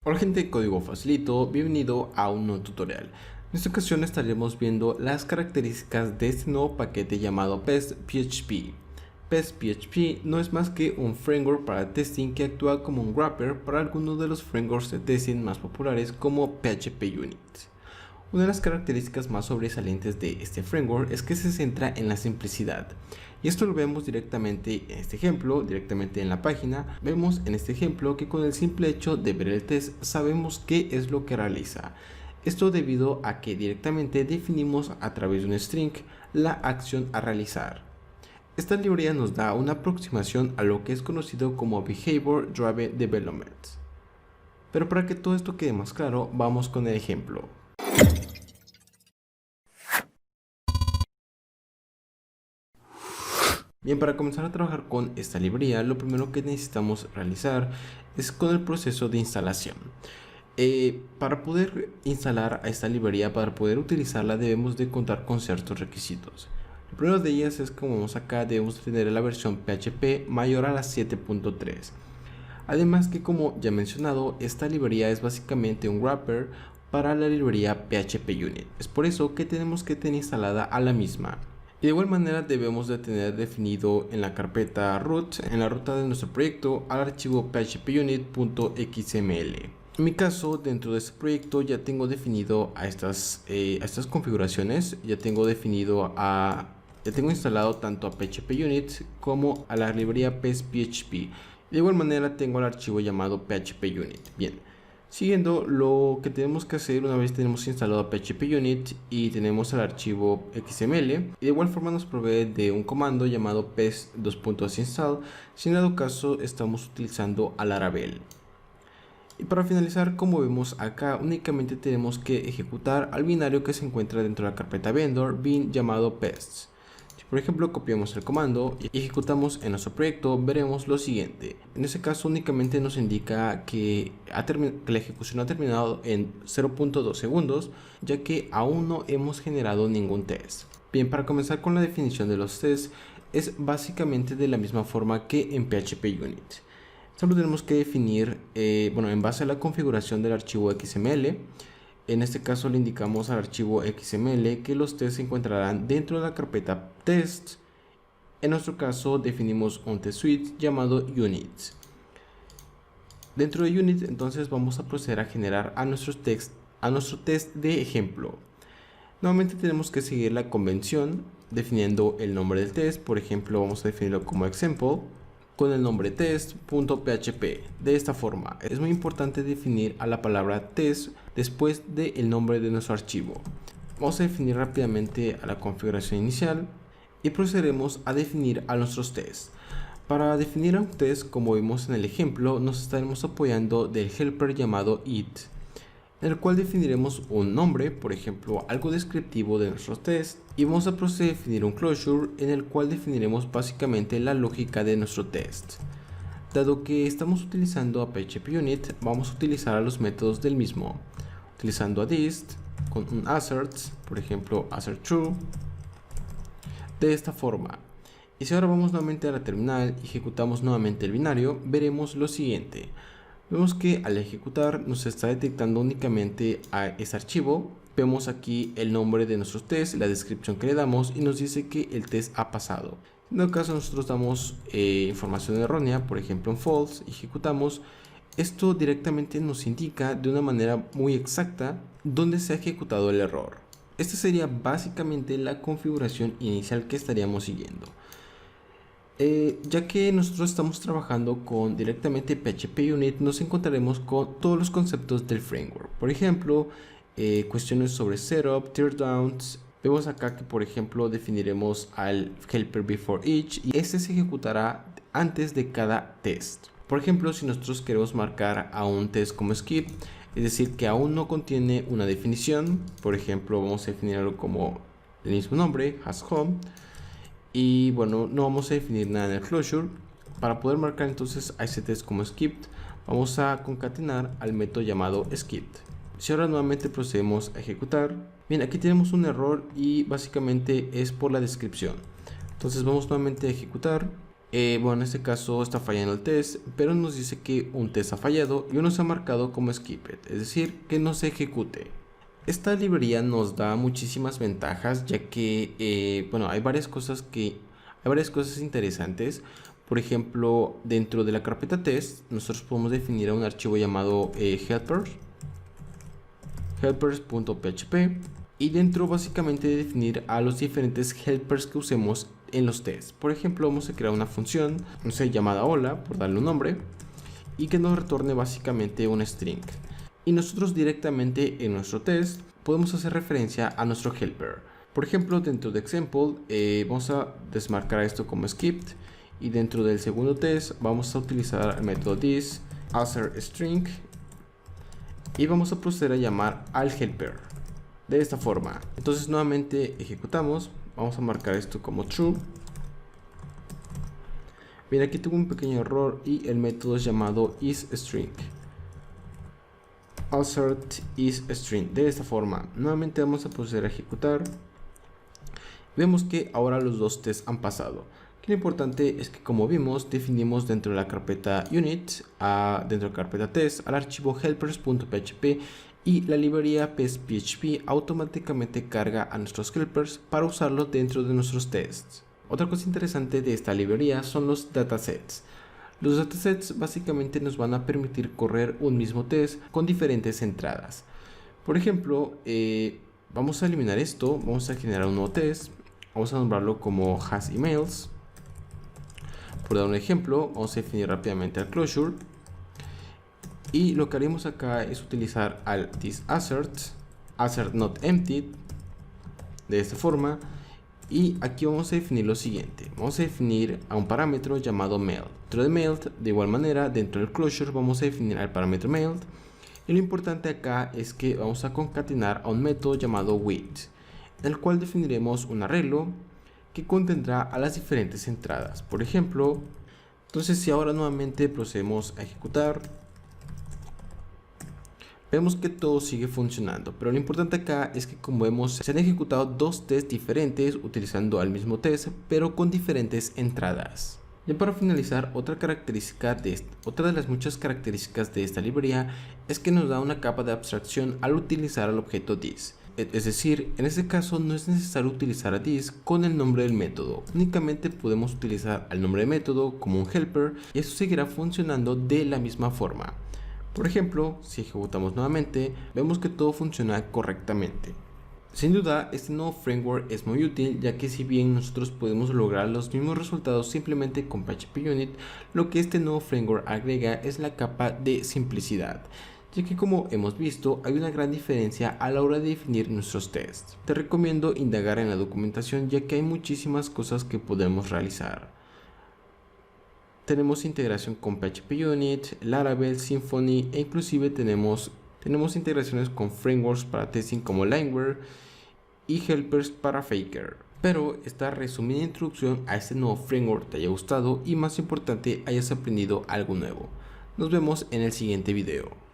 Hola gente de Código Facilito, bienvenido a un nuevo tutorial. En esta ocasión estaremos viendo las características de este nuevo paquete llamado PEST.php. PEST.php no es más que un framework para testing que actúa como un wrapper para algunos de los frameworks de testing más populares como PHP Unit. Una de las características más sobresalientes de este framework es que se centra en la simplicidad. Y esto lo vemos directamente en este ejemplo, directamente en la página. Vemos en este ejemplo que con el simple hecho de ver el test sabemos qué es lo que realiza. Esto debido a que directamente definimos a través de un string la acción a realizar. Esta librería nos da una aproximación a lo que es conocido como Behavior Driven Development. Pero para que todo esto quede más claro, vamos con el ejemplo. Bien, para comenzar a trabajar con esta librería, lo primero que necesitamos realizar es con el proceso de instalación. Para poder instalar a esta librería, para poder utilizarla, debemos de contar con ciertos requisitos. El primero de ellas es, como vemos acá, debemos tener la versión PHP mayor a la 7.3. Además que, como ya he mencionado, esta librería es básicamente un wrapper para la librería PHP Unit. Es por eso que tenemos que tener instalada a la misma. De igual manera debemos de tener definido en la carpeta root, en la ruta de nuestro proyecto, al archivo phpunit.xml. En mi caso, dentro de este proyecto ya tengo definido a estas configuraciones, ya tengo instalado tanto a PHP Unit como a la librería PES.php. De igual manera tengo el archivo llamado PHP Unit. Bien. Siguiendo, lo que tenemos que hacer una vez tenemos instalado PHP Unit y tenemos el archivo XML, y de igual forma nos provee de un comando llamado pes::install si en dado caso estamos utilizando a Laravel. Y para finalizar, como vemos acá, únicamente tenemos que ejecutar al binario que se encuentra dentro de la carpeta vendor bin llamado pests. Por ejemplo, copiamos el comando y ejecutamos en nuestro proyecto, veremos lo siguiente. En este caso únicamente nos indica que la ejecución ha terminado en 0.2 segundos, ya que aún no hemos generado ningún test. Bien, para comenzar con la definición de los tests, es básicamente de la misma forma que en PHP Unit. Solo tenemos que definir, en base a la configuración del archivo XML. En este caso le indicamos al archivo XML que los tests se encontrarán dentro de la carpeta test. En nuestro caso definimos un test suite llamado unit. Dentro de unit entonces vamos a proceder a generar a nuestro test de ejemplo. Nuevamente tenemos que seguir la convención definiendo el nombre del test. Por ejemplo, vamos a definirlo como example con el nombre test.php. De esta forma, es muy importante definir a la palabra test después del nombre de nuestro archivo. Vamos a definir rápidamente a la configuración inicial y procederemos a definir a nuestros tests. Para definir a un test, como vimos en el ejemplo, nos estaremos apoyando del helper llamado it, en el cual definiremos un nombre, por ejemplo, algo descriptivo de nuestros tests, y vamos a proceder a definir un closure en el cual definiremos básicamente la lógica de nuestro test. Dado que estamos utilizando a PHP Unit, vamos a utilizar a los métodos del mismo, utilizando a dist con un assert, por ejemplo assert true, de esta forma. Y si ahora vamos nuevamente a la terminal y ejecutamos nuevamente el binario, veremos lo siguiente. Vemos que al ejecutar nos está detectando únicamente a ese archivo. Vemos aquí el nombre de nuestros tests, la descripción que le damos y nos dice que el test ha pasado. En todo caso nosotros damos información errónea, por ejemplo en false, ejecutamos. Esto directamente nos indica de una manera muy exacta dónde se ha ejecutado el error. Esta sería básicamente la configuración inicial que estaríamos siguiendo. Ya que nosotros estamos trabajando con directamente PHP Unit, nos encontraremos con todos los conceptos del framework. Por ejemplo, cuestiones sobre setup, teardowns. Vemos acá que, por ejemplo, definiremos al helper before each y este se ejecutará antes de cada test. Por ejemplo, si nosotros queremos marcar a un test como skip, es decir, que aún no contiene una definición, por ejemplo, vamos a definirlo como el mismo nombre, has home. Y bueno, no vamos a definir nada en el closure. Para poder marcar entonces a ese test como skipped, vamos a concatenar al método llamado skipped. Si ahora nuevamente procedemos a ejecutar, bien, aquí tenemos un error y básicamente es por la descripción. Entonces vamos nuevamente a ejecutar Bueno, en este caso está fallando el test, pero nos dice que un test ha fallado y uno se ha marcado como skipped, es decir, que no se ejecute. Esta librería nos da muchísimas ventajas, ya que bueno, hay varias cosas interesantes. Por ejemplo, dentro de la carpeta test, nosotros podemos definir un archivo llamado helpers.php, y dentro básicamente definir a los diferentes helpers que usemos en los tests. Por ejemplo, vamos a crear una función, no sé, llamada hola, por darle un nombre, y que nos retorne básicamente un string. Y nosotros directamente en nuestro test podemos hacer referencia a nuestro helper. Por ejemplo, dentro de example vamos a desmarcar esto como skipped, y dentro del segundo test vamos a utilizar el método this string y vamos a proceder a llamar al helper de esta forma. Entonces nuevamente ejecutamos, vamos a marcar esto como true. Bien, aquí tuve un pequeño error y el método es llamado isString. Assert isString. De esta forma, nuevamente vamos a proceder a ejecutar. Vemos que ahora los dos tests han pasado. Lo importante es que, como vimos, definimos dentro de la carpeta unit, dentro de la carpeta test, al archivo helpers.php, y la librería pes.php automáticamente carga a nuestros helpers para usarlo dentro de nuestros tests. Otra cosa interesante de esta librería son los datasets. Los datasets básicamente nos van a permitir correr un mismo test con diferentes entradas. Por ejemplo, vamos a eliminar esto, vamos a generar un nuevo test, vamos a nombrarlo como hasEmails. Por dar un ejemplo, vamos a definir rápidamente al closure, y lo que haremos acá es utilizar al thisAssert not emptied, de esta forma. Y aquí vamos a definir lo siguiente, vamos a definir a un parámetro llamado mailed. Dentro de mailed, de igual manera, dentro del closure vamos a definir al parámetro mailed, y lo importante acá es que vamos a concatenar a un método llamado with, en el cual definiremos un arreglo que contendrá a las diferentes entradas. Por ejemplo, entonces si ahora nuevamente procedemos a ejecutar, vemos que todo sigue funcionando, pero lo importante acá es que, como vemos, se han ejecutado dos tests diferentes utilizando el mismo test, pero con diferentes entradas. Ya para finalizar, otra de las muchas características de esta librería es que nos da una capa de abstracción al utilizar el objeto this. Es decir, en este caso no es necesario utilizar a this con el nombre del método, únicamente podemos utilizar el nombre del método como un helper, y eso seguirá funcionando de la misma forma. Por ejemplo, si ejecutamos nuevamente, vemos que todo funciona correctamente. Sin duda, este nuevo framework es muy útil, ya que si bien nosotros podemos lograr los mismos resultados simplemente con PHP Unit, lo que este nuevo framework agrega es la capa de simplicidad, ya que, como hemos visto, hay una gran diferencia a la hora de definir nuestros tests. Te recomiendo indagar en la documentación, ya que hay muchísimas cosas que podemos realizar. Tenemos integración con PHP Unit, Laravel, Symfony, e inclusive tenemos integraciones con frameworks para testing como Lineware y helpers para Faker. Espero esta resumida introducción a este nuevo framework te haya gustado y, más importante, hayas aprendido algo nuevo. Nos vemos en el siguiente video.